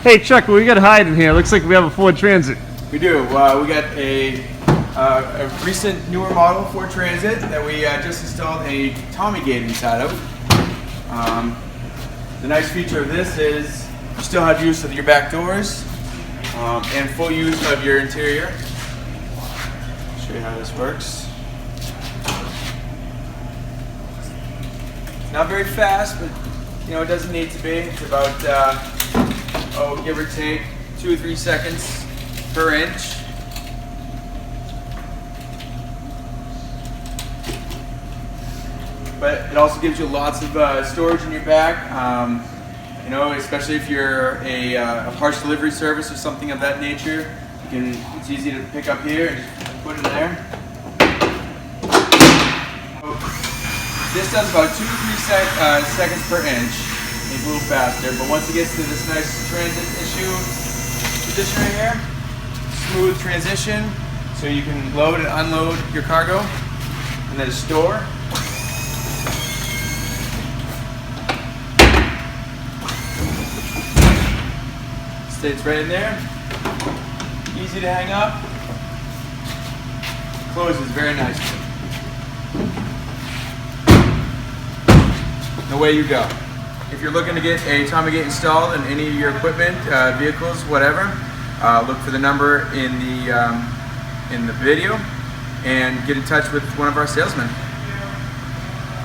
Hey Chuck, what we got hiding here? Looks like we have a Ford Transit. We do. We got a recent newer model Ford Transit that we just installed a Tommy gate inside of. The nice feature of this is you still have use of your back doors and full use of your interior. I'll show you how this works. It's not very fast, but it doesn't need to be. It's about give or take 2 or 3 seconds per inch. But it also gives you lots of storage in your back. Especially if you're a parts delivery service or something of that nature, it's easy to pick up here and just put it there. This does about 2 to 3 seconds per inch. Maybe a little faster, but once it gets to this nice transit position right here, smooth transition, so you can load and unload your cargo, and then store. Stays right in there. Easy to hang up. Closes very nicely. And away you go. If you're looking to get a Tommy gate installed in any of your equipment, vehicles, whatever, look for the number in the video and get in touch with one of our salesmen.